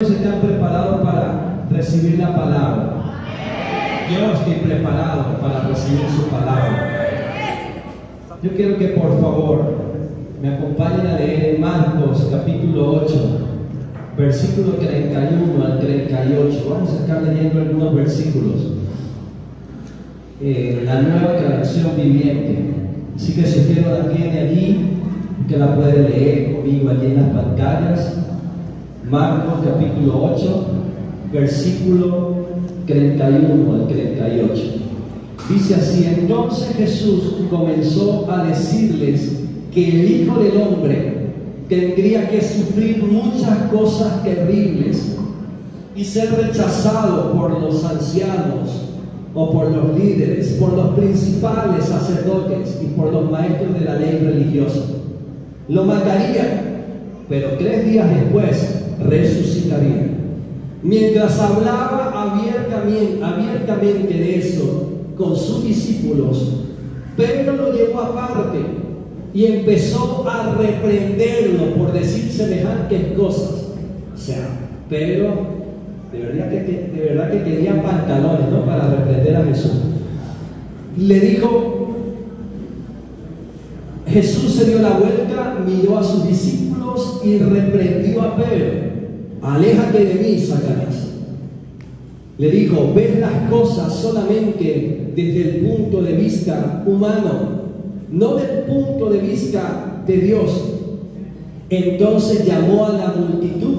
Están preparados para recibir la palabra. Yo estoy preparado para recibir su palabra. Yo quiero que por favor me acompañen a leer en Marcos capítulo 8, versículo 31 al 38. Vamos a estar leyendo algunos versículos. La nueva traducción viviente. Así que si usted no la tiene allí, que la puede leer conmigo allí en las pantallas. Marcos capítulo 8, versículo 31 al 38. Dice así: entonces Jesús comenzó a decirles que el Hijo del Hombre tendría que sufrir muchas cosas terribles y ser rechazado por los ancianos o por los líderes, por los principales sacerdotes y por los maestros de la ley religiosa. Lo matarían, pero 3 días después resucitaría. Mientras hablaba abiertamente de eso con sus discípulos, Pedro lo llevó aparte y empezó a reprenderlo por decir semejantes cosas. O sea, Pedro de verdad que tenía pantalones, ¿no?, para reprender a Jesús. Le dijo, Jesús se dio la vuelta, miró a sus discípulos y reprendió a Pedro: aléjate de mí, Satanás. Le dijo: ves las cosas solamente desde el punto de vista humano, no del punto de vista de Dios. Entonces llamó a la multitud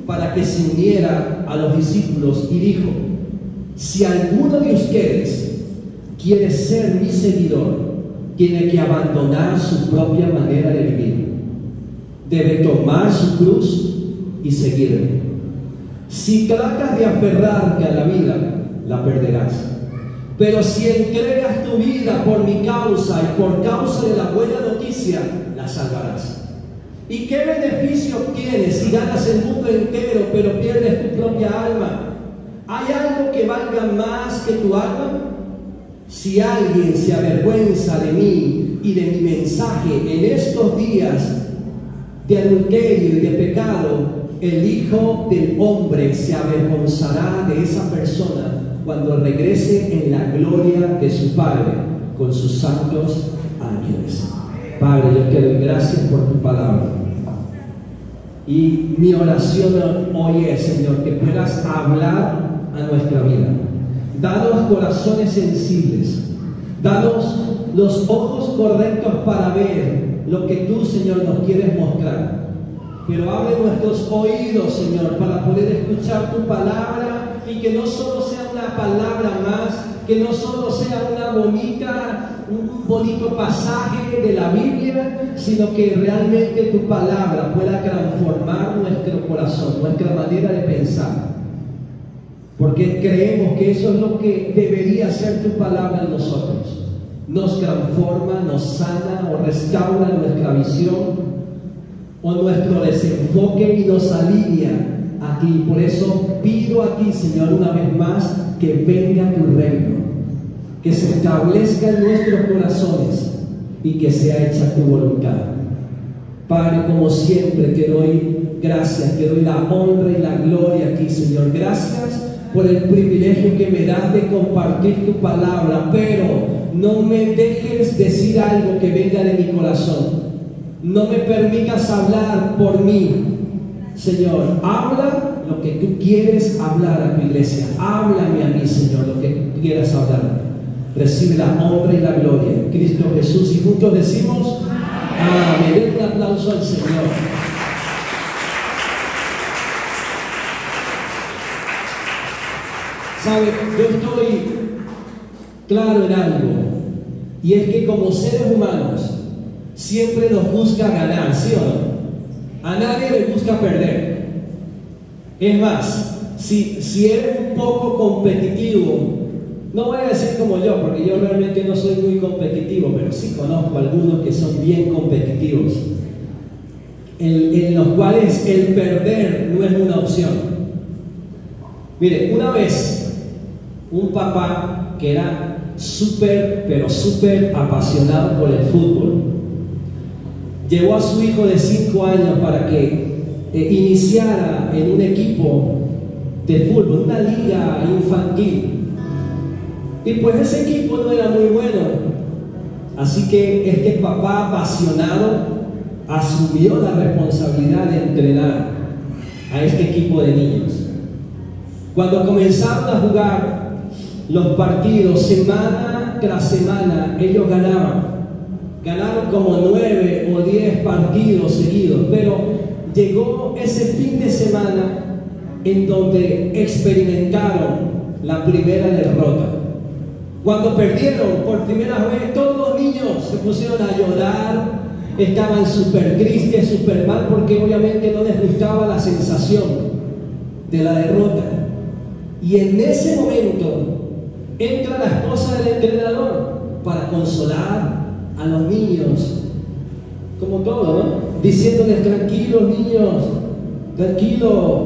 para que se uniera a los discípulos y dijo: si alguno de ustedes quiere ser mi seguidor, tiene que abandonar su propia manera de vivir. Debe tomar su cruz y seguirme. Si tratas de aferrarte a la vida, la perderás. Pero si entregas tu vida por mi causa y por causa de la buena noticia, la salvarás. ¿Y qué beneficio obtienes si ganas el mundo entero pero pierdes tu propia alma? ¿Hay algo que valga más que tu alma? Si alguien se avergüenza de mí y de mi mensaje en estos días de adulterio y de pecado, el Hijo del Hombre se avergonzará de esa persona cuando regrese en la gloria de su Padre con sus santos ángeles. Padre, yo te doy gracias por tu palabra. Y mi oración hoy es, Señor, que puedas hablar a nuestra vida. Danos corazones sensibles. Danos los ojos correctos para ver lo que tú, Señor, nos quieres mostrar. Pero abre nuestros oídos, Señor, para poder escuchar tu palabra y que no solo sea una palabra más, que no solo sea un bonito pasaje de la Biblia, sino que realmente tu palabra pueda transformar nuestro corazón, nuestra manera de pensar. Porque creemos que eso es lo que debería ser tu palabra en nosotros. Nos transforma, nos sana o restaura nuestra visión o nuestro desenfoque y nos alinea a ti. Por eso pido a ti, Señor, una vez más, que venga tu reino, que se establezca en nuestros corazones y que sea hecha tu voluntad. Padre, como siempre te doy gracias, te doy la honra y la gloria a ti, Señor. Gracias por el privilegio que me das de compartir tu palabra, pero no me dejes decir algo que venga de mi corazón. No me permitas hablar por mí, Señor. Habla lo que tú quieres hablar a tu iglesia. Háblame a mí, Señor, lo que tú quieras hablar. Recibe la honra y la gloria en Cristo Jesús. Y juntos decimos amén. Den un aplauso al Señor. ¿Sabe? Yo estoy claro en algo, y es que como seres humanos siempre nos gusta ganar, ¿sí o no? A nadie le gusta perder. Es más, si eres un poco competitivo, no voy a decir como yo, porque yo realmente no soy muy competitivo, pero sí conozco algunos que son bien competitivos, en los cuales el perder no es una opción. Mire, una vez un papá que era pero súper apasionado por el fútbol, llevó a su hijo de 5 años para que iniciara en un equipo de fútbol, una liga infantil. Y pues ese equipo no era muy bueno. Así que este papá apasionado asumió la responsabilidad de entrenar a este equipo de niños. Cuando comenzaron a jugar los partidos semana tras semana, ellos ganaban. Ganaron como 9 o 10 partidos seguidos, pero llegó ese fin de semana en donde experimentaron la primera derrota. Cuando perdieron por primera vez, todos los niños se pusieron a llorar, estaban súper tristes, súper mal, porque obviamente no les gustaba la sensación de la derrota. Y en ese momento entra la esposa del entrenador para consolar a los niños, como todo, ¿no? Diciéndoles: tranquilos niños, tranquilos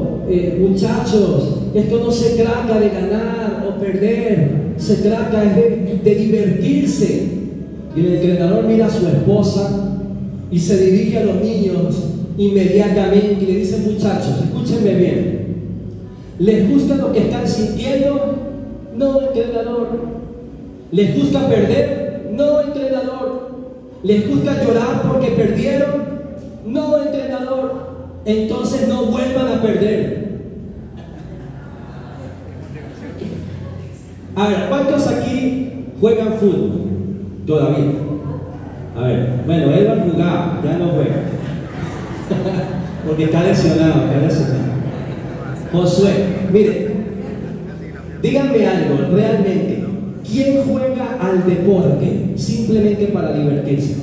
muchachos, esto no se trata de ganar o perder, se trata de divertirse. Y el entrenador mira a su esposa y se dirige a los niños inmediatamente y le dice: muchachos, escúchenme bien, ¿les gusta lo que están sintiendo? No, entrenador. ¿Les gusta perder? No, entrenador. ¿Les gusta llorar porque perdieron? No, entrenador. Entonces no vuelvan a perder. A ver, ¿cuántos aquí juegan fútbol? Todavía. A ver, bueno, Edward jugaba, ya no juega. Porque está lesionado, Josué, mire, díganme algo, realmente, ¿quién juega al deporte simplemente para divertirse?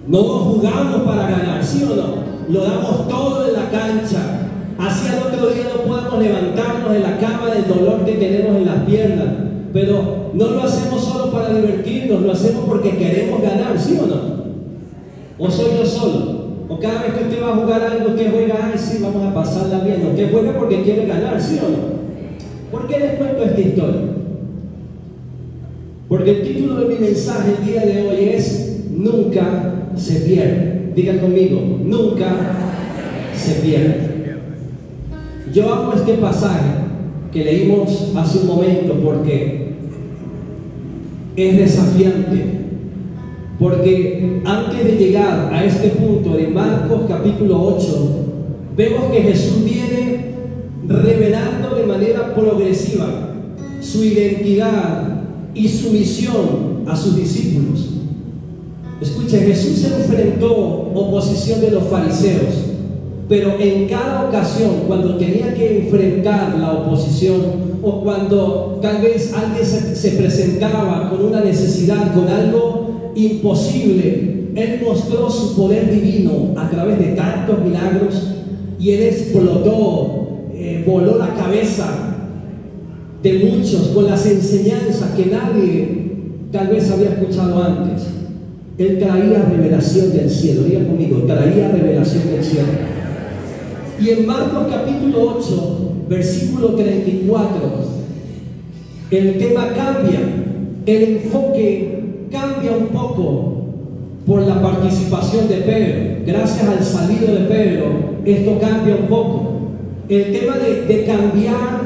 No jugamos para ganar, ¿sí o no? Lo damos todo en la cancha. Así al otro día no podemos levantarnos de la cama del dolor que tenemos en las piernas. Pero no lo hacemos solo para divertirnos, lo hacemos porque queremos ganar, ¿sí o no? ¿O soy yo solo? ¿O cada vez que usted va a jugar algo, que juega? Ay, sí, vamos a pasarla bien. ¿O que juega porque quiere ganar, sí o no? ¿Por qué les cuento esta historia? Porque el título de mi mensaje el día de hoy es: nunca se pierde. Digan conmigo: nunca se pierde. Yo amo este pasaje que leímos hace un momento porque es desafiante. Porque antes de llegar a este punto de Marcos capítulo 8, vemos que Jesús viene revelando de manera progresiva su identidad y su misión a sus discípulos. Escuchen, Jesús se enfrentó oposición de los fariseos, pero en cada ocasión, cuando tenía que enfrentar la oposición, o cuando tal vez alguien se presentaba con una necesidad, con algo imposible, Él mostró su poder divino a través de tantos milagros, y Él explotó, voló la cabeza de muchos con las enseñanzas que nadie tal vez había escuchado antes. Él traía revelación del cielo. Diga conmigo: traía revelación del cielo. Y en Marcos capítulo 8, versículo 34, el tema cambia, el enfoque cambia un poco por la participación de Pedro. Gracias al salido de Pedro, esto cambia un poco. El tema de cambiar,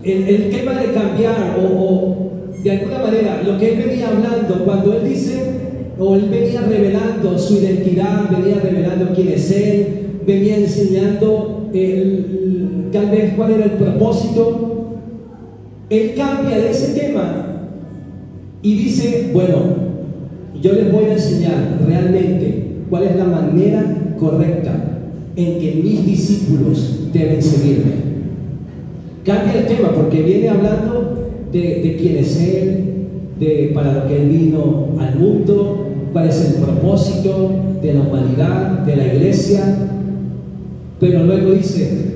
el tema de cambiar, o de alguna manera, lo que él venía hablando, cuando él dice, o él venía revelando su identidad, venía revelando quién es él, venía enseñando tal vez cuál era el propósito, él cambia de ese tema y dice: bueno, yo les voy a enseñar realmente cuál es la manera correcta en que mis discípulos deben seguirme. Cambia el tema porque viene hablando de quién es Él, para lo que Él vino al mundo, cuál es el propósito de la humanidad, de la iglesia. Pero luego dice: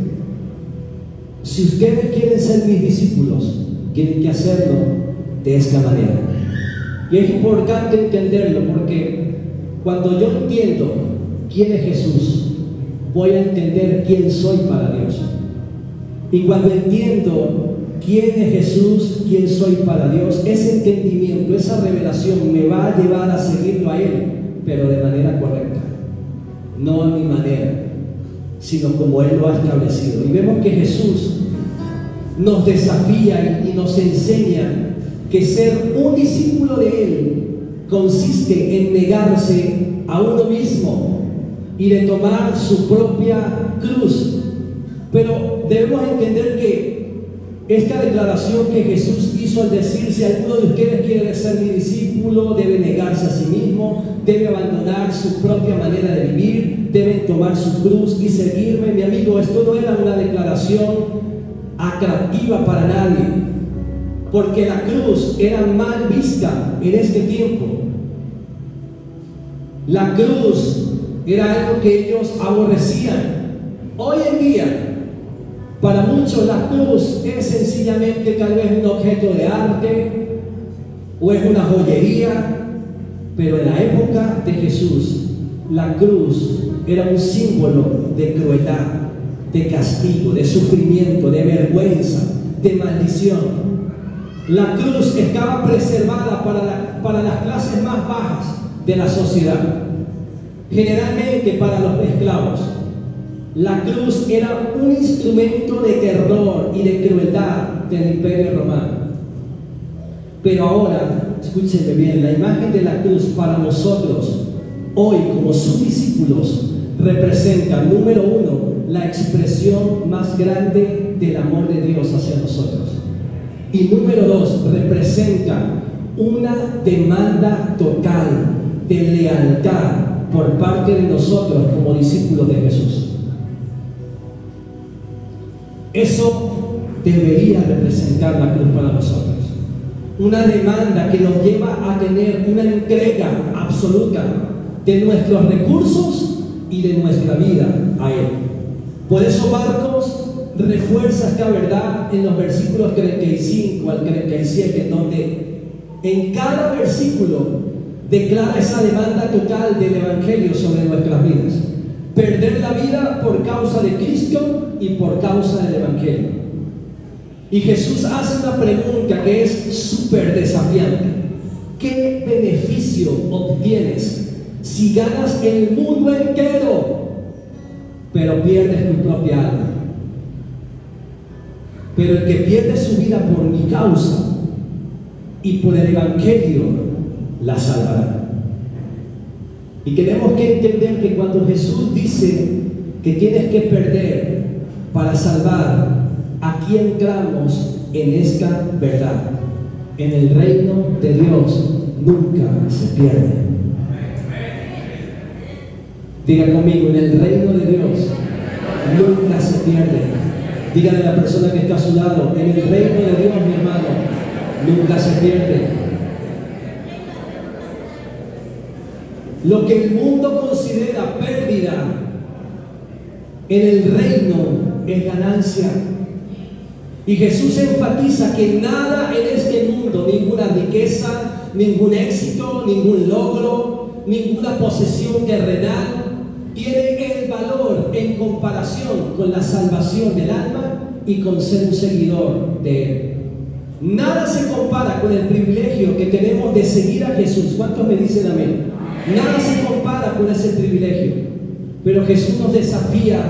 si ustedes quieren ser mis discípulos, tienen que hacerlo de esta manera. Y es importante entenderlo, porque cuando yo entiendo quién es Jesús, voy a entender quién soy para Dios. Y cuando entiendo quién es Jesús, quién soy para Dios, ese entendimiento, esa revelación me va a llevar a seguirlo a Él, pero de manera correcta. no a mi manera, sino como Él lo ha establecido. Y vemos que Jesús nos desafía y nos enseña que ser un discípulo de Él consiste en negarse a uno mismo y de tomar su propia cruz. Pero debemos entender que esta declaración que Jesús hizo al decir: si alguno de ustedes quiere ser mi discípulo, debe negarse a sí mismo, debe abandonar su propia manera de vivir, debe tomar su cruz y seguirme. Mi amigo, esto no era una declaración atractiva para nadie, porque la cruz era mal vista en este tiempo. La cruz era algo que ellos aborrecían. Hoy en día, para muchos la cruz es sencillamente tal vez un objeto de arte o es una joyería, pero en la época de Jesús la cruz era un símbolo de crueldad, de castigo, de sufrimiento, de vergüenza, de maldición. La cruz estaba preservada para las clases más bajas de la sociedad, generalmente para los esclavos. La cruz era un instrumento de terror y de crueldad del Imperio Romano. Pero ahora, escúchenme bien, la imagen de la cruz para nosotros, hoy como sus discípulos, representa, número uno, la expresión más grande del amor de Dios hacia nosotros. Y número dos, representa una demanda total de lealtad por parte de nosotros como discípulos de Jesús. Eso debería representar la cruz para nosotros. Una demanda que nos lleva a tener una entrega absoluta de nuestros recursos y de nuestra vida a Él. Por eso Marcos refuerza esta verdad en los versículos 35 al 37, en donde en cada versículo declara esa demanda total del Evangelio sobre nuestras vidas. Perder la vida por causa de Cristo y por causa del Evangelio. Y Jesús hace una pregunta que es súper desafiante. ¿Qué beneficio obtienes si ganas el mundo entero, pero pierdes tu propia alma? Pero el que pierde su vida por mi causa y por el Evangelio, la salvará. Y tenemos que entender que cuando Jesús dice que tienes que perder para salvar, aquí entramos en esta verdad. En el reino de Dios nunca se pierde. Diga conmigo: en el reino de Dios nunca se pierde. Dígale a la persona que está a su lado: en el reino de Dios, mi hermano, nunca se pierde. Lo que el mundo considera pérdida, en el reino es ganancia. Y Jesús enfatiza que nada en este mundo, ninguna riqueza, ningún éxito, ningún logro, ninguna posesión terrenal, tiene el valor en comparación con la salvación del alma y con ser un seguidor de Él. Nada se compara con el privilegio que tenemos de seguir a Jesús. ¿Cuántos me dicen amén? Nada se compara con ese privilegio. Pero Jesús nos desafía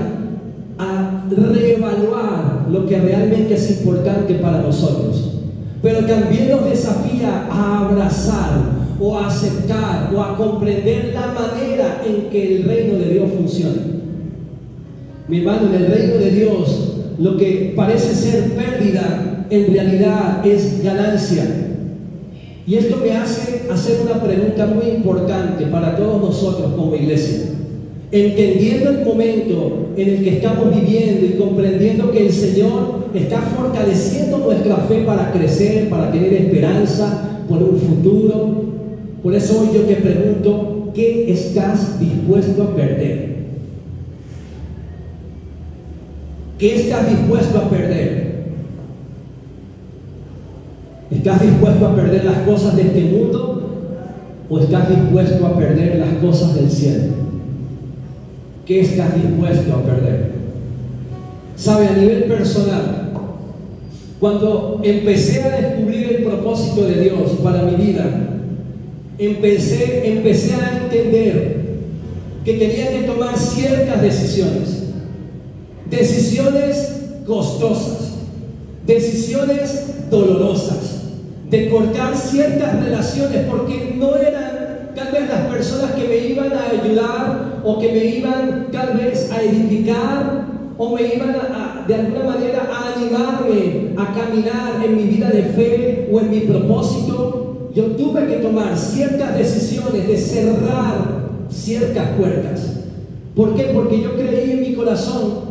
a reevaluar lo que realmente es importante para nosotros. Pero también nos desafía a abrazar o a aceptar o a comprender la manera en que el reino de Dios funciona. Mi hermano, en el reino de Dios, lo que parece ser pérdida, en realidad es ganancia. Y esto me hace hacer una pregunta muy importante para todos nosotros como iglesia. Entendiendo el momento en el que estamos viviendo y comprendiendo que el Señor está fortaleciendo nuestra fe para crecer, para tener esperanza por un futuro. Por eso hoy yo te pregunto: ¿qué estás dispuesto a perder? ¿Qué estás dispuesto a perder? ¿Estás dispuesto a perder las cosas de este mundo o estás dispuesto a perder las cosas del cielo? ¿Qué estás dispuesto a perder? Sabe, a nivel personal, cuando empecé a descubrir el propósito de Dios para mi vida, empecé a entender que tenía que tomar ciertas decisiones. Decisiones costosas, decisiones dolorosas, de cortar ciertas relaciones porque no eran tal vez las personas que me iban a ayudar o que me iban tal vez a edificar o me iban de alguna manera a animarme a caminar en mi vida de fe o en mi propósito. Yo tuve que tomar ciertas decisiones de cerrar ciertas puertas. ¿Por qué? Porque yo creí en mi corazón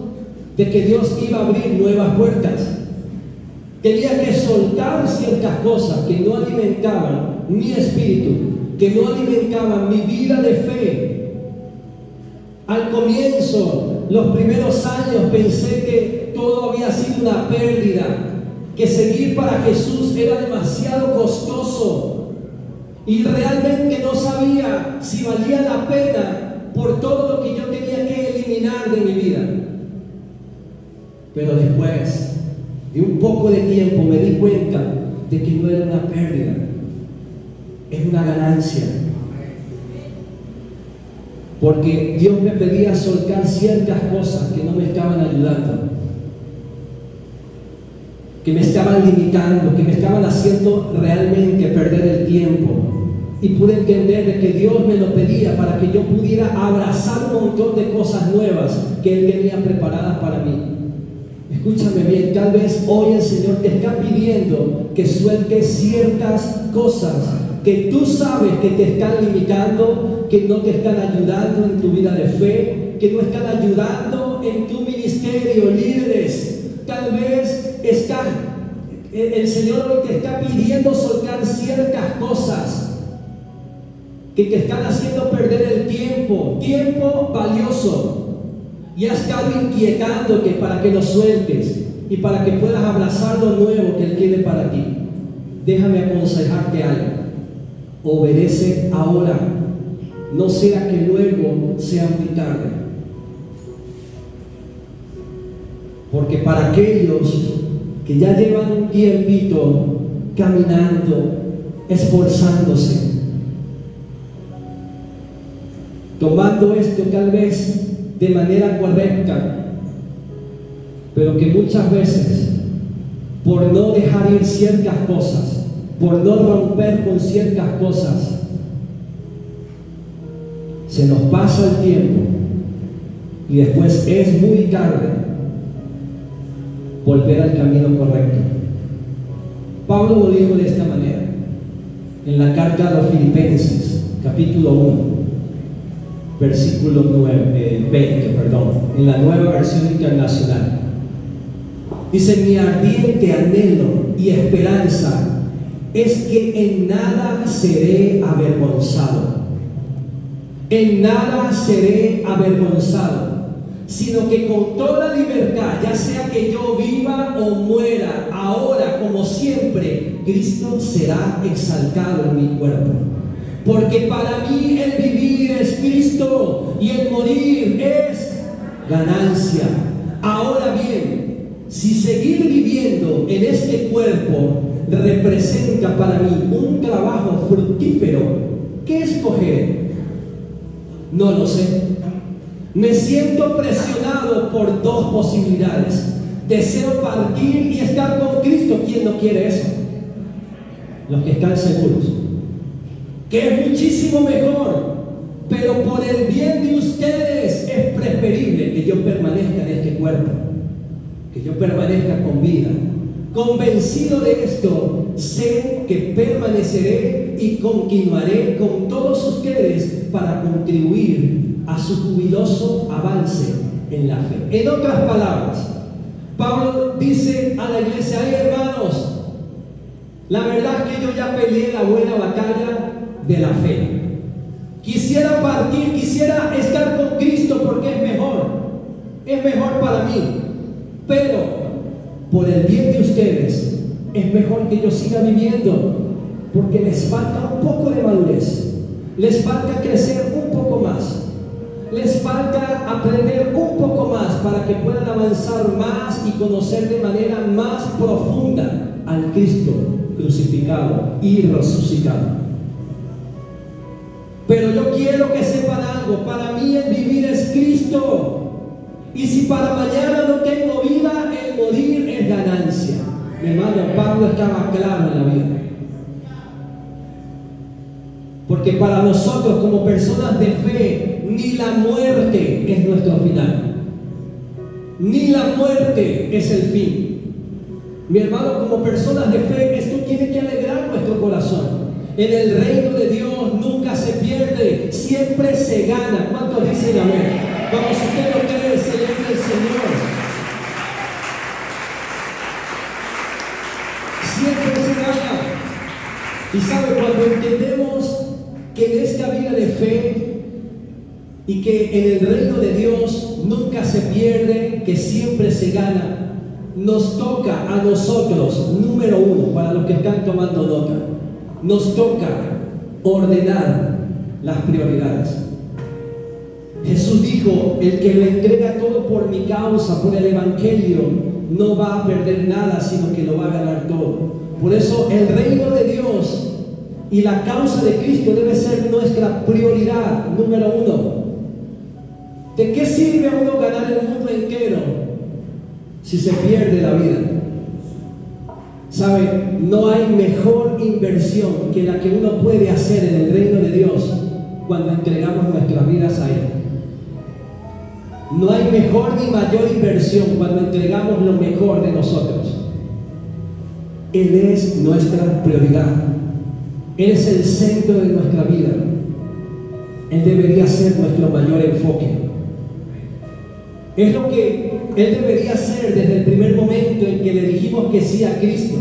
de que Dios iba a abrir nuevas puertas. Tenía que soltar ciertas cosas que no alimentaban mi espíritu, que no alimentaban mi vida de fe. Al comienzo, los primeros años, pensé que todo había sido una pérdida, que seguir para Jesús era demasiado costoso y realmente no sabía si valía la pena por todo lo que yo tenía que eliminar de mi vida. Pero después de un poco de tiempo me di cuenta de que no era una pérdida, es una ganancia. Porque Dios me pedía soltar ciertas cosas que no me estaban ayudando, que me estaban limitando, que me estaban haciendo realmente perder el tiempo. Y pude entender de que Dios me lo pedía para que yo pudiera abrazar un montón de cosas nuevas que Él tenía preparadas para mí. Escúchame bien, tal vez hoy el Señor te está pidiendo que sueltes ciertas cosas que tú sabes que te están limitando, que no te están ayudando en tu vida de fe, que no están ayudando en tu ministerio, líderes. Tal vez el Señor hoy te está pidiendo soltar ciertas cosas que te están haciendo perder el tiempo valioso. Y has estado inquietándote para que lo sueltes y para que puedas abrazar lo nuevo que Él tiene para ti. Déjame aconsejarte algo. Obedece ahora, no sea que luego sea muy tarde. Porque para aquellos que ya llevan un tiempito caminando, esforzándose, tomando esto tal vez de manera correcta, pero que muchas veces por no dejar ir ciertas cosas, por no romper con ciertas cosas, se nos pasa el tiempo y después es muy tarde volver al camino correcto. Pablo lo dijo de esta manera en la carta a los Filipenses, capítulo 1, versículo 20, en la Nueva Versión Internacional. Dice: mi ardiente anhelo y esperanza es que en nada seré avergonzado. En nada seré avergonzado, sino que con toda libertad, ya sea que yo viva o muera, ahora como siempre, Cristo será exaltado en mi cuerpo. Porque para mí el vivir es Cristo y el morir es ganancia. Ahora bien, si seguir viviendo en este cuerpo representa para mí un trabajo fructífero, ¿qué escogeré? No lo sé. Me siento presionado por dos posibilidades. Deseo partir y estar con Cristo. ¿Quién no quiere eso? Los que están seguros que es muchísimo mejor, pero por el bien de ustedes es preferible que yo permanezca en este cuerpo, que yo permanezca con vida. Convencido de esto, sé que permaneceré y continuaré con todos ustedes para contribuir a su jubiloso avance en la fe. En otras palabras, Pablo dice a la iglesia: ay, hermanos, la verdad es que yo ya peleé la buena batalla de la fe. Quisiera partir, quisiera estar con Cristo porque es mejor para mí, pero por el bien de ustedes es mejor que yo siga viviendo, porque les falta un poco de madurez, les falta crecer un poco más, les falta aprender un poco más para que puedan avanzar más y conocer de manera más profunda al Cristo crucificado y resucitado. Pero yo quiero que sepan algo, para mí el vivir es Cristo. Y si para mañana no tengo vida, el morir es ganancia. Mi hermano Pablo estaba claro en la vida. Porque para nosotros como personas de fe, ni la muerte es nuestro final. Ni la muerte es el fin. Mi hermano, como personas de fe, esto tiene que alegrar nuestro corazón. En el reino de Dios nunca se pierde, siempre se gana. ¿Cuántos dicen amén? Vamos, si usted lo cree, celebre el Señor. Siempre se gana. Y sabe, cuando entendemos que en esta vida de fe y que en el reino de Dios nunca se pierde, que siempre se gana, nos toca a nosotros, número uno, para los que están tomando nota, nos toca ordenar las prioridades. Jesús dijo: el que le entrega todo por mi causa, por el Evangelio, no va a perder nada, sino que lo va a ganar todo. Por eso el reino de Dios y la causa de Cristo debe ser nuestra prioridad, número uno. ¿De qué sirve a uno ganar el mundo entero si se pierde la vida? ¿Sabe? No hay mejor inversión que la que uno puede hacer en el reino de Dios cuando entregamos nuestras vidas a Él. No hay mejor ni mayor inversión cuando entregamos lo mejor de nosotros. Él es nuestra prioridad. Él es el centro de nuestra vida. Él debería ser nuestro mayor enfoque. Es lo que Él debería ser desde el primer momento en que le dijimos que sí a Cristo.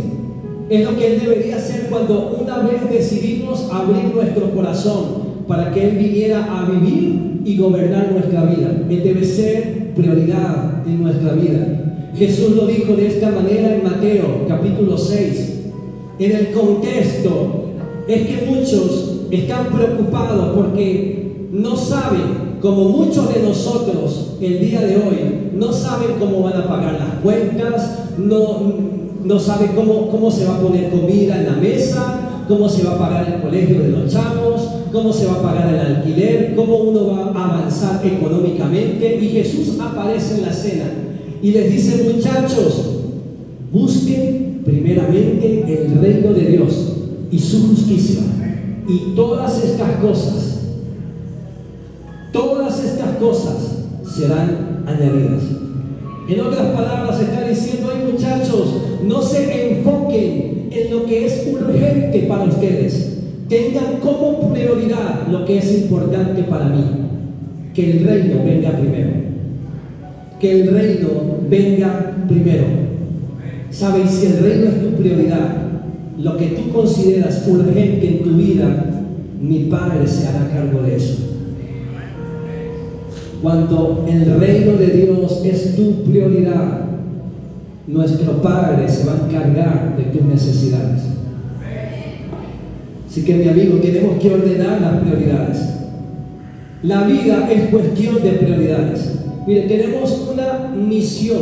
Es lo que Él debería ser cuando una vez decidimos abrir nuestro corazón para que Él viniera a vivir y gobernar nuestra vida. Él debe ser prioridad en nuestra vida. Jesús lo dijo de esta manera en Mateo capítulo 6. En el contexto es que muchos están preocupados porque no saben, como muchos de nosotros el día de hoy, no saben cómo van a pagar las cuentas, no saben cómo se va a poner comida en la mesa, cómo se va a pagar el colegio de los chavos, cómo se va a pagar el alquiler, cómo uno va a avanzar económicamente. Y Jesús aparece en la cena y les dice: muchachos, busquen primeramente el reino de Dios y su justicia, y todas estas cosas serán añadidas. En otras palabras, está diciendo: ay, muchachos, no se enfoquen en lo que es urgente para ustedes, tengan como prioridad lo que es importante para mí. Que el reino venga primero. Que el reino venga primero. ¿Sabes? Si el reino es tu prioridad, lo que tú consideras urgente en tu vida, mi Padre se hará cargo de eso. Cuando el reino de Dios es tu prioridad, nuestro Padre se va a encargar de tus necesidades. Así que, mi amigo, tenemos que ordenar las prioridades. La vida es cuestión de prioridades. Mire, tenemos una misión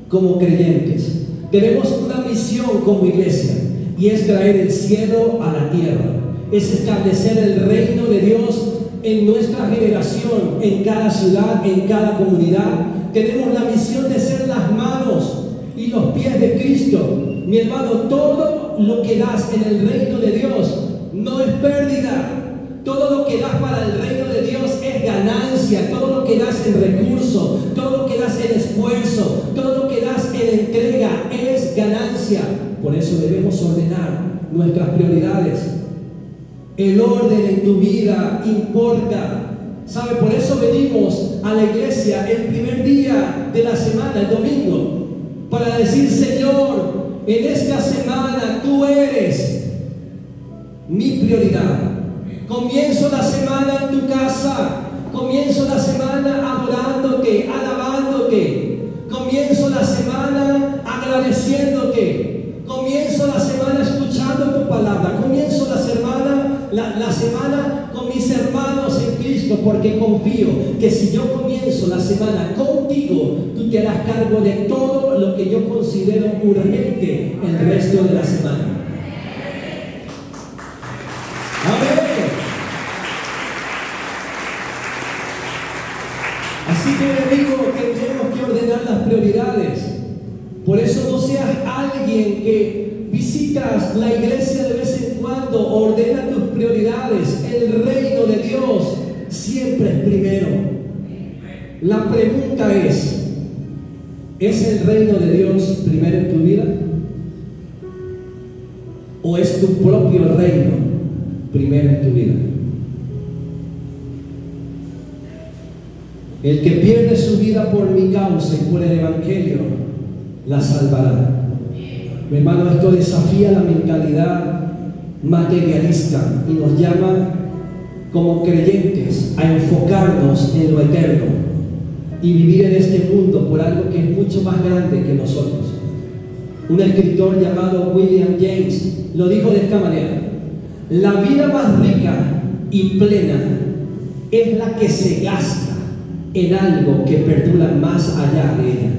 como creyentes. Tenemos una misión como iglesia, y es traer el cielo a la tierra. Es establecer el reino de Dios en nuestra generación, en cada ciudad, en cada comunidad. Tenemos la misión de ser las manos y los pies de Cristo. Mi hermano, todo lo que das en el reino de Dios no es pérdida. Todo lo que das para el reino de Dios es ganancia. Todo lo que das en recursos, todo lo que das en esfuerzo, todo lo que das en entrega es ganancia. Por eso debemos ordenar nuestras prioridades. El orden en tu vida importa. ¿Sabe? Por eso venimos a la iglesia el primer día de la semana, el domingo, para decir: Señor, en esta semana tú eres mi prioridad. Comienzo la semana en tu casa, comienzo la semana adorándote, alabándote, comienzo la semana agradeciéndote, comienzo la semana escuchando tu palabra, comienzo la semana con mis hermanos en Cristo, porque confío que si yo comienzo la semana contigo, tú te harás cargo de todo lo que yo considero urgente el resto de la semana. Amén. prioridades. Por eso no seas alguien que visitas la iglesia de vez en cuando. Ordena tus prioridades. El reino de Dios siempre es primero. La pregunta es el reino de Dios primero en tu vida? ¿O es tu propio reino primero en tu vida? El que pierde su vida por mi causa y por el evangelio, la salvará. Mi hermano, esto desafía la mentalidad materialista y nos llama como creyentes a enfocarnos en lo eterno y vivir en este mundo por algo que es mucho más grande que nosotros. Un escritor llamado William James lo dijo de esta manera: la vida más rica y plena es la que se gasta en algo que perdura más allá de ella.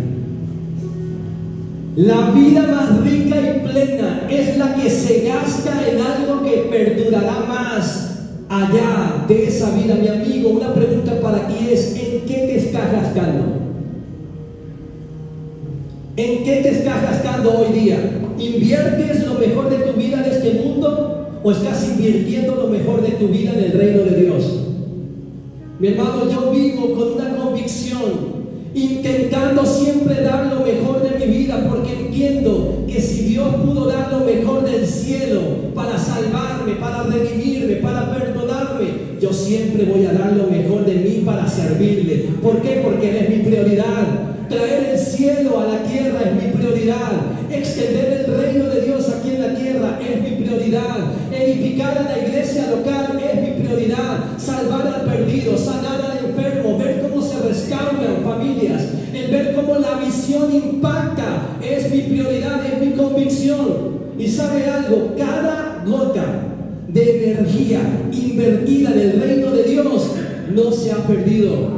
La vida más rica y plena es la que se gasta en algo que perdurará más allá de esa vida. Mi amigo, una pregunta para ti es: ¿en qué te estás gastando? ¿En qué te estás gastando hoy día? ¿Inviertes lo mejor de tu vida en este mundo o estás invirtiendo lo mejor de tu vida en el reino de Dios? Mi hermano, yo vivo con una convicción, intentando siempre dar lo mejor de mi vida, porque entiendo que si Dios pudo dar lo mejor del cielo para salvarme, para redimirme, para perdonarme, yo siempre voy a dar lo mejor de mí para servirle. ¿Por qué? Porque Él es mi prioridad. Traer el cielo a la tierra es mi prioridad. Extender el reino de Dios aquí en la tierra es mi prioridad. Edificar a la iglesia local es mi prioridad. Salvar al perdido, sanar al enfermo, ver cómo se restauran familias, el ver cómo la visión impacta es mi prioridad, es mi convicción. Y sabe algo, cada gota de energía invertida en el reino de Dios no se ha perdido.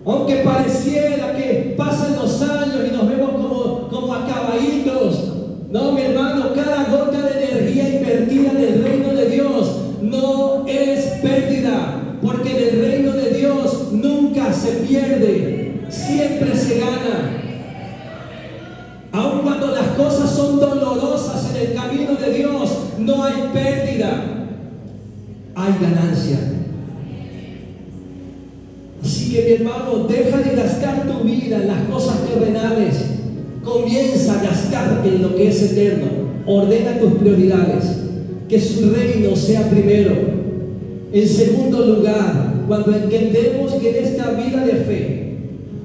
Aunque pareciera que pasan los años y nos vemos como acabaditos, no, mi hermano, cada gota de energía invertida en el reino de Dios no es pérdida, porque en el reino de Dios nunca se pierde, siempre se gana. Aun cuando las cosas son dolorosas en el camino de Dios, no hay pérdida, hay ganancia. Así que, mi hermano, deja de gastar tu vida en las cosas terrenales. Comienza a gastar en lo que es eterno. Ordena tus prioridades. Que su reino sea primero. En segundo lugar, cuando entendemos que en esta vida de fe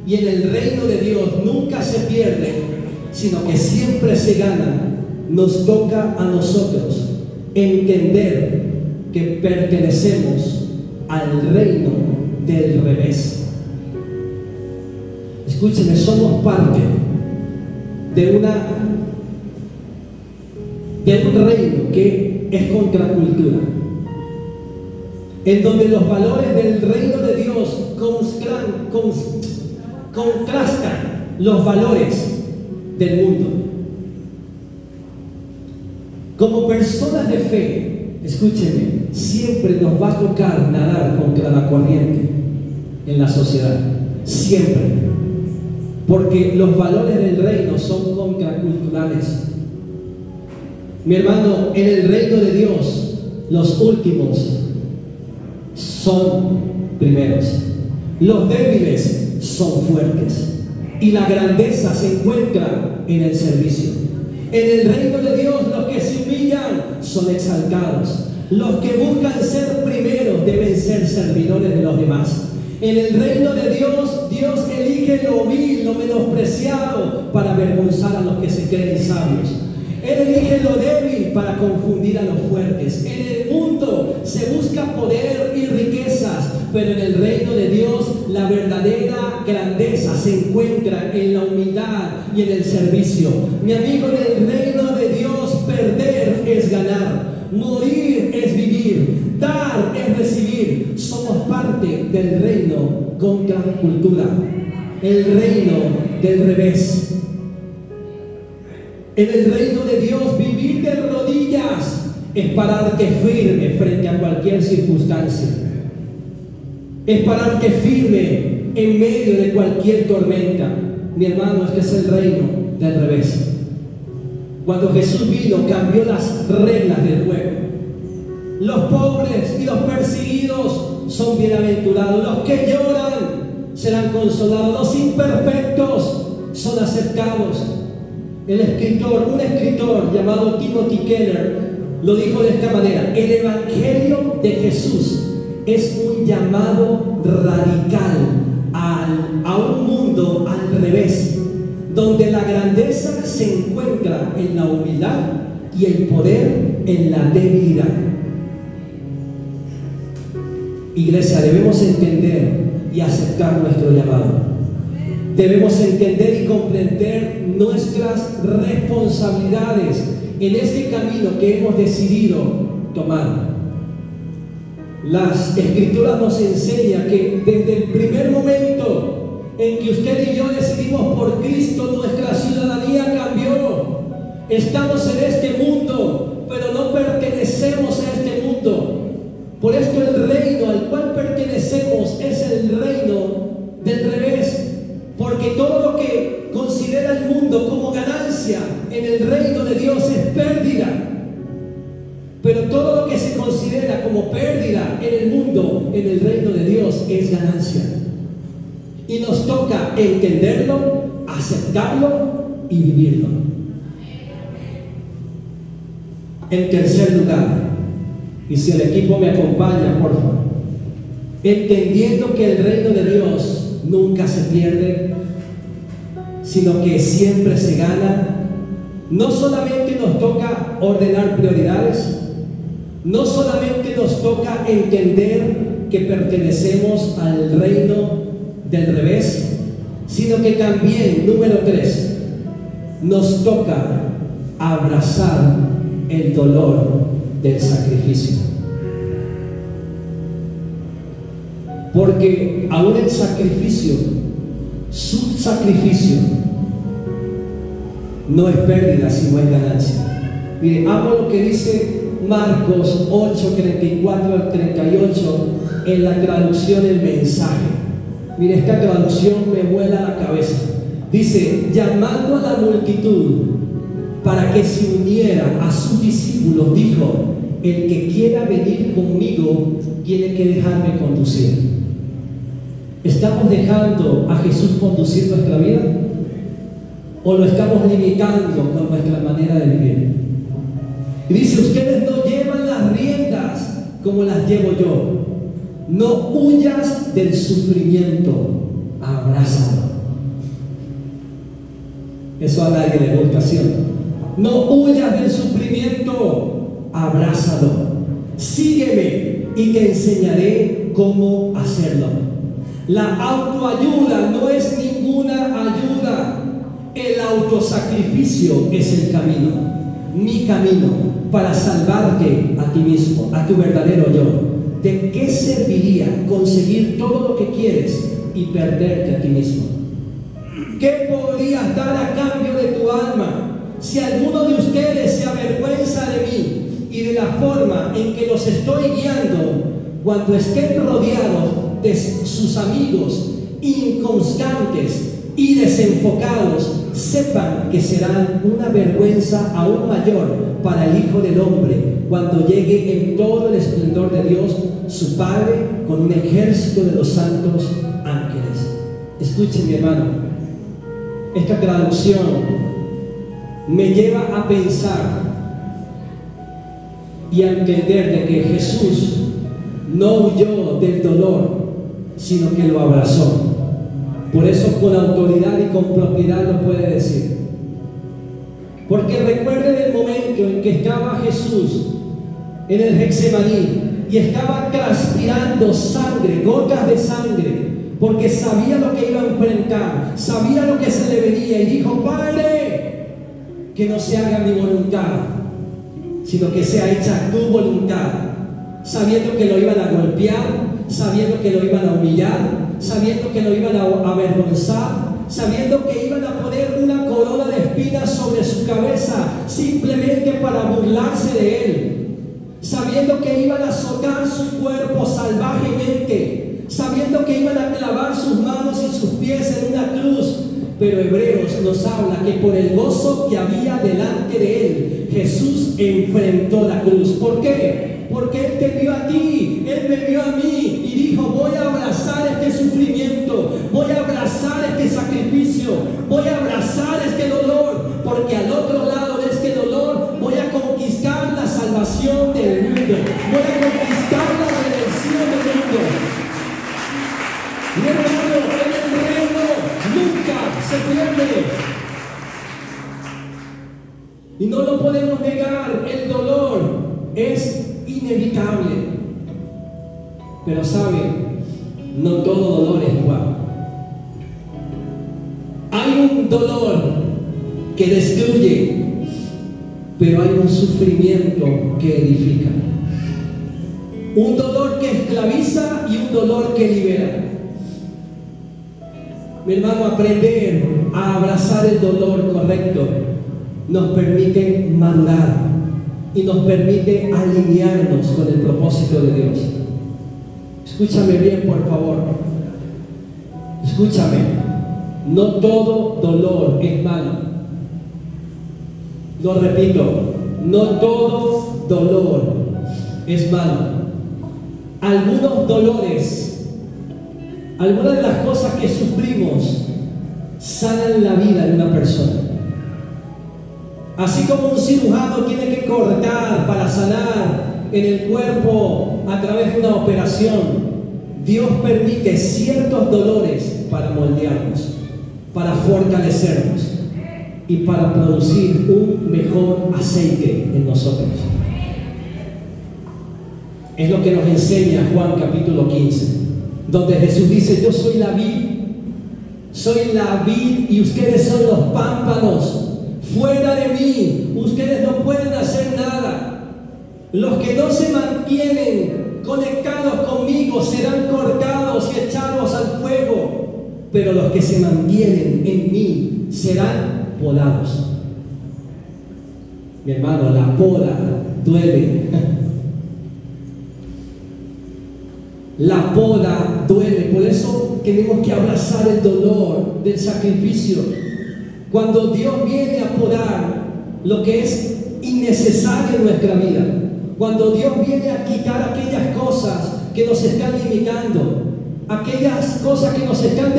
y en el reino de Dios nunca se pierde, sino que siempre se gana, nos toca a nosotros entender que pertenecemos al reino del revés. Escúcheme, somos parte de un reino que es contracultura, en donde los valores del reino de Dios contrastan los valores del mundo. Como personas de fe, escúcheme, siempre nos va a tocar nadar contra la corriente en la sociedad, siempre, porque los valores del reino son contraculturales. Mi hermano, en el reino de Dios los últimos son primeros, los débiles son fuertes y la grandeza se encuentra en el servicio. En el reino de Dios los que se humillan son exaltados. Los que buscan ser primeros deben ser servidores de los demás. En el reino de Dios, Dios elige lo vil, lo menospreciado, para avergonzar a los que se creen sabios. Él elige lo débil para confundir a los fuertes. En el mundo se busca poder y riquezas, pero en el reino de Dios la verdadera grandeza se encuentra en la humildad y en el servicio. Mi amigo, en el reino de Dios perder es ganar, morir es vivir, dar es recibir. Somos parte del reino contra cultura, el reino del revés. En el reino de Dios, vivir de rodillas es pararte firme frente a cualquier circunstancia. Es pararte firme en medio de cualquier tormenta. Mi hermano, este es el reino del revés. Cuando Jesús vino, cambió las reglas del juego. Los pobres y los perseguidos son bienaventurados. Los que lloran serán consolados. Los imperfectos son aceptados. Un escritor llamado Timothy Keller lo dijo de esta manera: el evangelio de Jesús es un llamado radical a un mundo al revés, donde la grandeza se encuentra en la humildad y el poder en la debilidad. Iglesia, debemos entender y aceptar nuestro llamado. Debemos entender y comprender nuestras responsabilidades en este camino que hemos decidido tomar. Las Escrituras nos enseñan que desde el primer momento en que usted y yo decidimos por Cristo, nuestra ciudadanía cambió. Estamos en este mundo, pero no pertenecemos a este mundo. Por esto el reino al cual pertenecemos es el reino del revés. Porque todo lo que considera el mundo como ganancia en el reino de Dios es pérdida. Pero todo lo que se considera como pérdida en el mundo, en el reino de Dios, es ganancia. Y nos toca entenderlo, aceptarlo y vivirlo. En tercer lugar, y si el equipo me acompaña, por favor, entendiendo que el reino de Dios nunca se pierde, sino que siempre se gana. No solamente nos toca ordenar prioridades, no solamente nos toca entender que pertenecemos al reino del revés, sino que también, número 3, nos toca abrazar el dolor del sacrificio. Porque aún el sacrificio, su sacrificio, no es pérdida, sino es ganancia. Mire, amo lo que dice Marcos 8, 34 al 38 en la traducción El Mensaje. Mire, esta traducción me vuela la cabeza. Dice: llamando a la multitud para que se uniera a sus discípulos, dijo: el que quiera venir conmigo tiene que dejarme conducir. ¿Estamos dejando a Jesús conducir nuestra vida? ¿O lo estamos limitando con nuestra manera de vivir? Y dice: ustedes no llevan las riendas como las llevo yo. No huyas del sufrimiento, abrázalo. Eso a nadie le gusta, ¿sí? No huyas del sufrimiento, abrázalo. Sígueme y te enseñaré cómo hacerlo. La autoayuda no es ninguna ayuda. El autosacrificio es el camino, mi camino, para salvarte a ti mismo, a tu verdadero yo. ¿De qué serviría conseguir todo lo que quieres y perderte a ti mismo? ¿Qué podrías dar a cambio de tu alma si alguno de ustedes se avergüenza de mí y de la forma en que los estoy guiando cuando estén rodeados de sus amigos inconstantes y desenfocados? Sepan que serán una vergüenza aún mayor para el Hijo del Hombre cuando llegue en todo el esplendor de Dios, su Padre, con un ejército de los santos ángeles. Escuchen, mi hermano, esta traducción me lleva a pensar y a entender de que Jesús no huyó del dolor, sino que lo abrazó. Por eso con autoridad y con propiedad lo puede decir. Porque recuerden el momento en que estaba Jesús en el Getsemaní y estaba transpirando sangre, gotas de sangre, porque sabía lo que iba a enfrentar, sabía lo que se le venía, y dijo: Padre, que no se haga mi voluntad, sino que sea hecha tu voluntad. Sabiendo que lo iban a golpear, sabiendo que lo iban a humillar, sabiendo que lo iban a avergonzar, sabiendo que iban a poner una corona de espinas sobre su cabeza simplemente para burlarse de él, sabiendo que iban a azotar su cuerpo salvajemente, sabiendo que iban a clavar sus manos y sus pies en una cruz. Pero Hebreos nos habla que por el gozo que había delante de él, Jesús enfrentó la cruz. ¿Por qué? Porque Él te vio a ti, Él me vio a mí y dijo: voy a abrazar este sufrimiento, voy a abrazar este sacrificio, voy a abrazar este dolor, porque al otro lado de este dolor voy a conquistar la salvación del mundo, voy a conquistar la redención del mundo. Mi hermano, en el reino nunca se pierde. Y no lo podemos negar, el dolor es inevitable. Pero sabe, no todo dolor es igual. Hay un dolor que destruye, pero hay un sufrimiento que edifica. Un dolor que esclaviza y un dolor que libera. Mi hermano, aprender a abrazar el dolor correcto nos permite madurar y nos permite alinearnos con el propósito de Dios. Escúchame bien, por favor. Escúchame. No todo dolor es malo. Lo repito, no todo dolor es malo. Algunos dolores, algunas de las cosas que sufrimos sanan la vida de una persona. Así como un cirujano tiene que cortar para sanar en el cuerpo a través de una operación, Dios permite ciertos dolores para moldearnos, para fortalecernos y para producir un mejor aceite en nosotros. Es lo que nos enseña Juan capítulo 15, donde Jesús dice: yo soy la vid y ustedes son los pámpanos. Fuera de mí, ustedes no pueden hacer nada. Los que no se mantienen conectados conmigo serán cortados y echados al fuego, pero los que se mantienen en mí serán podados. Mi hermano, la poda duele. La poda duele, por eso tenemos que abrazar el dolor del sacrificio. Cuando Dios viene a podar lo que es innecesario en nuestra vida, cuando Dios viene a quitar aquellas cosas que nos están limitando, aquellas cosas que nos están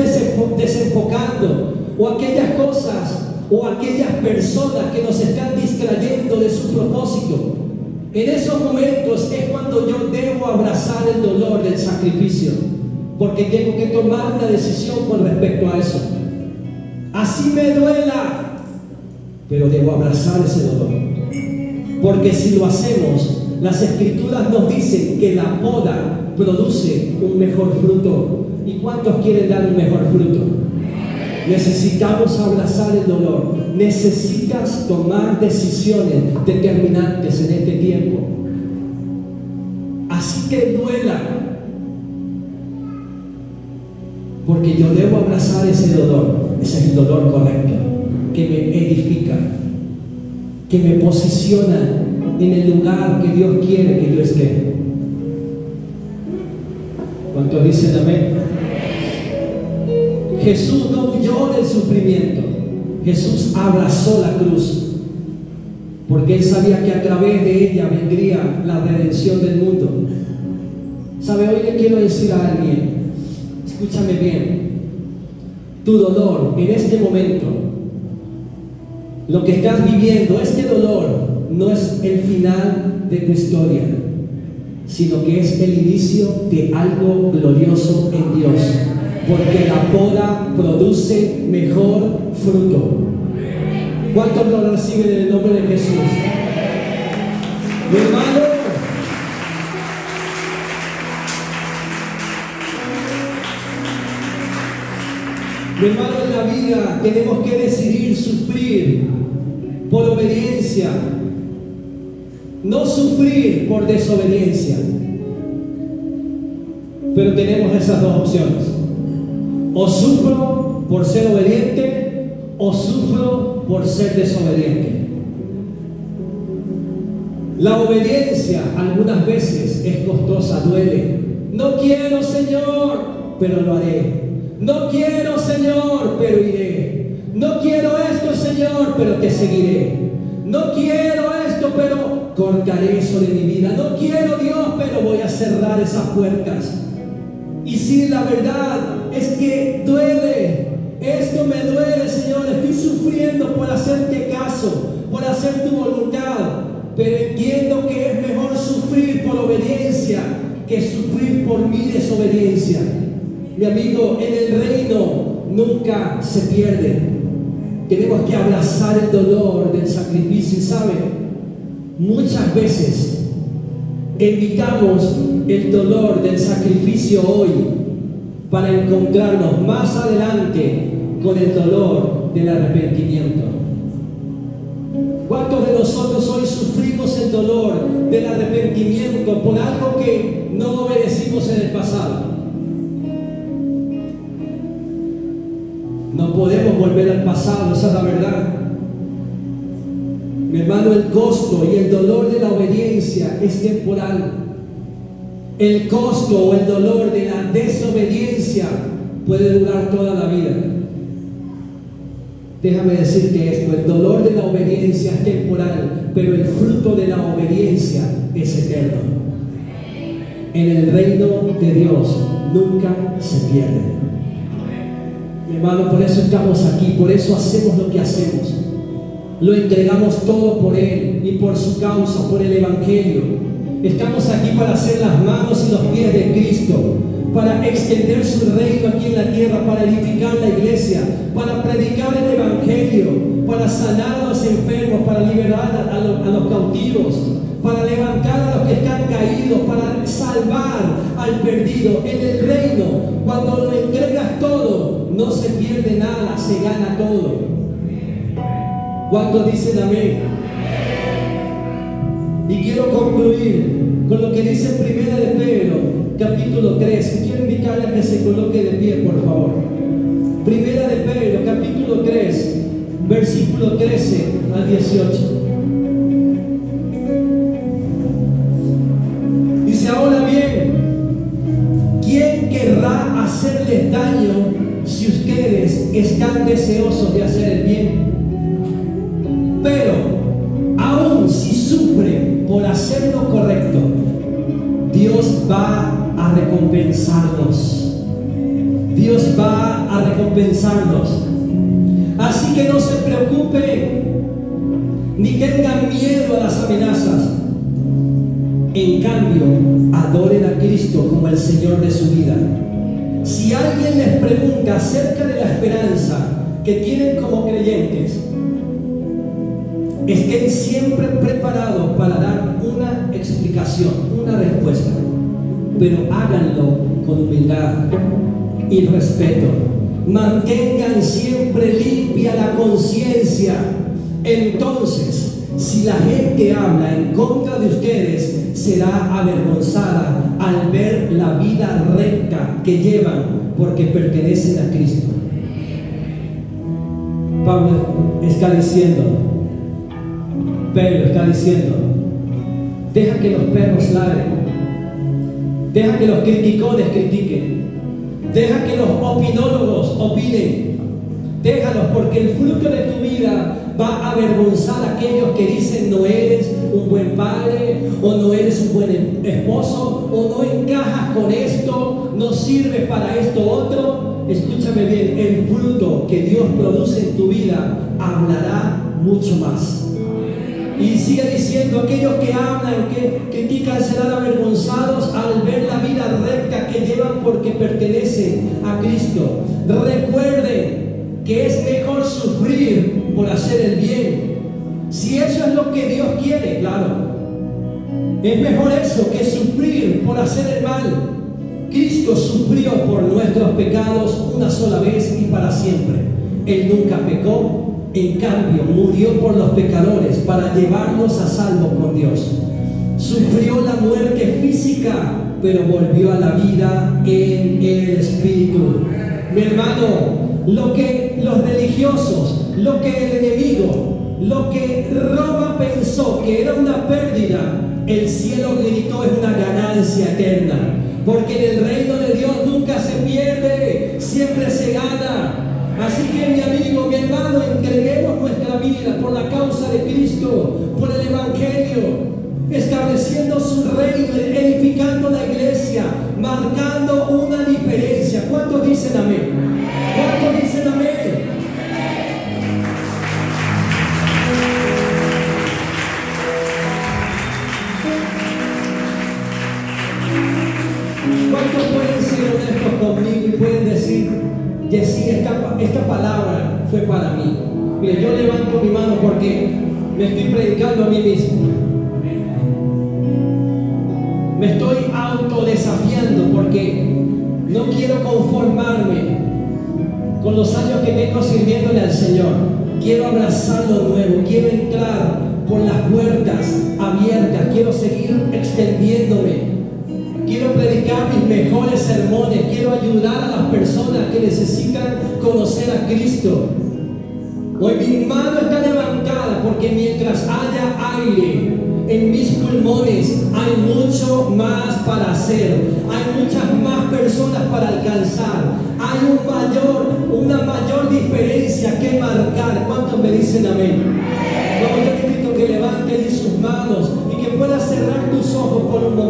desenfocando, o aquellas cosas o aquellas personas que nos están distrayendo de su propósito, en esos momentos es cuando yo debo abrazar el dolor del sacrificio, porque tengo que tomar una decisión con respecto a eso. Así me duela, pero debo abrazar ese dolor, porque si lo hacemos, las escrituras nos dicen que la poda produce un mejor fruto. ¿Y cuántos quieren dar un mejor fruto? Necesitamos abrazar el dolor. Necesitas tomar decisiones determinantes en este tiempo. Así que duela, porque yo debo abrazar ese dolor. Ese es el dolor correcto, que me edifica, que me posiciona en el lugar que Dios quiere que yo esté. ¿Cuántos dicen amén? Jesús no huyó del sufrimiento. Jesús abrazó la cruz, porque Él sabía que a través de ella vendría la redención del mundo. ¿Sabe? Hoy le quiero decir a alguien, escúchame bien, tu dolor en este momento, lo que estás viviendo, este dolor no es el final de tu historia, sino que es el inicio de algo glorioso en Dios, porque la poda produce mejor fruto. ¿Cuántos lo reciben en el nombre de Jesús? Mi hermano, mi hermano, en la vida tenemos que decidir sufrir por obediencia, no sufrir por desobediencia. Pero tenemos esas dos opciones: o sufro por ser obediente, o sufro por ser desobediente. La obediencia algunas veces es costosa, duele. No quiero, Señor, pero lo haré. No quiero, Señor, pero iré. No quiero esto, Señor, pero te seguiré. No quiero esto, pero cortaré sobre mi vida. No quiero, Dios, pero voy a cerrar esas puertas. Y si la verdad es que duele, esto me duele, Señor, estoy sufriendo por hacerte caso, por hacer tu voluntad, pero entiendo que es mejor sufrir por obediencia que sufrir por mi desobediencia. Mi amigo, en el reino nunca se pierde. Tenemos que abrazar el dolor del sacrificio. Y ¿saben? Muchas veces evitamos el dolor del sacrificio hoy para encontrarnos más adelante con el dolor del arrepentimiento. ¿Cuántos de nosotros hoy sufrimos el dolor del arrepentimiento por algo que no obedecimos en el pasado? No podemos volver al pasado, esa es la verdad. Mi hermano, el costo y el dolor de la obediencia es temporal. El costo o el dolor de la desobediencia puede durar toda la vida. Déjame decirte esto, el dolor de la obediencia es temporal, pero el fruto de la obediencia es eterno. En el reino de Dios nunca se pierde. Mi hermano, por eso estamos aquí, por eso hacemos lo que hacemos. Lo entregamos todo por Él y por su causa, por el Evangelio. Estamos aquí para hacer las manos y los pies de Cristo, para extender su reino aquí en la tierra, para edificar la iglesia, para predicar el Evangelio, para sanar a los enfermos, para liberar a los cautivos, para levantar a los que están caídos, para salvar al perdido. En el reino, cuando lo entregas todo, no se pierde nada, se gana todo. ¿Cuántos dicen amén? Y quiero concluir con lo que dice Primera de Pedro, capítulo 3. Quiero invitarle a que se coloque de pie, por favor. Primera de Pedro, capítulo 3, versículo 13 al 18. Dice: ahora bien, ¿quién querrá hacerles daño si ustedes están deseosos de hacer el bien? Pero aún si sufren por hacer lo correcto, Dios va a recompensarnos. Dios va a recompensarnos. Así que no se preocupen ni tengan miedo a las amenazas. En cambio, adoren a Cristo como el Señor de su vida. Si alguien les pregunta acerca de la esperanza que tienen como creyentes, estén siempre preparados para dar una explicación, una respuesta, pero háganlo con humildad y respeto. Mantengan siempre limpia la conciencia. Entonces, si la gente habla en contra de ustedes, será avergonzada al ver la vida recta que llevan porque pertenecen a Cristo. Pablo está diciendo, Pedro está diciendo: deja que los perros ladren, deja que los criticones critiquen, deja que los opinólogos opinen, déjalos, porque el fruto de tu vida va a avergonzar a aquellos que dicen no eres un buen padre, o no eres un buen esposo, o no encajas con esto, no sirves para esto otro. Escúchame bien, el fruto que Dios produce en tu vida hablará mucho más. Y sigue diciendo: aquellos que hablan, que critican, serán avergonzados al ver la vida recta que llevan porque pertenecen a Cristo. Recuerden que es mejor sufrir por hacer el bien. Si eso es lo que Dios quiere, claro, es mejor eso que sufrir por hacer el mal. Cristo sufrió por nuestros pecados una sola vez y para siempre. Él nunca pecó. En cambio, murió por los pecadores para llevarlos a salvo con Dios. Sufrió la muerte física, pero volvió a la vida en el Espíritu. Mi hermano, lo que los religiosos, lo que el enemigo, lo que Roma pensó que era una pérdida, el cielo gritó: es una ganancia eterna. porque en el reino de Dios nunca se pierde, siempre se gana. Así que mi amigo, mi hermano, entreguemos nuestra vida por la causa de Cristo, por el Evangelio, estableciendo su reino, edificando la iglesia, marcando una diferencia. ¿Cuántos dicen amén? ¿Cuántos dicen amén? ¿Cuántos pueden ser honestos conmigo y pueden decir, sí, esta palabra fue para mí? Mire, yo levanto mi mano porque me estoy predicando a mí mismo. Me estoy autodesafiando porque no quiero conformarme con los años que vengo sirviéndole al Señor. Quiero abrazar lo nuevo, quiero entrar por las puertas abiertas, quiero seguir extendiéndome. Quiero predicar mis mejores sermones. Quiero ayudar a las personas que necesitan conocer a Cristo. Hoy mi mano está levantada porque mientras haya aire en mis pulmones, hay mucho más para hacer. Hay muchas más personas para alcanzar. Hay una mayor diferencia que marcar. ¿Cuántos me dicen amén? Yo te invito a que levanten sus manos y que puedas cerrar tus ojos por un momento.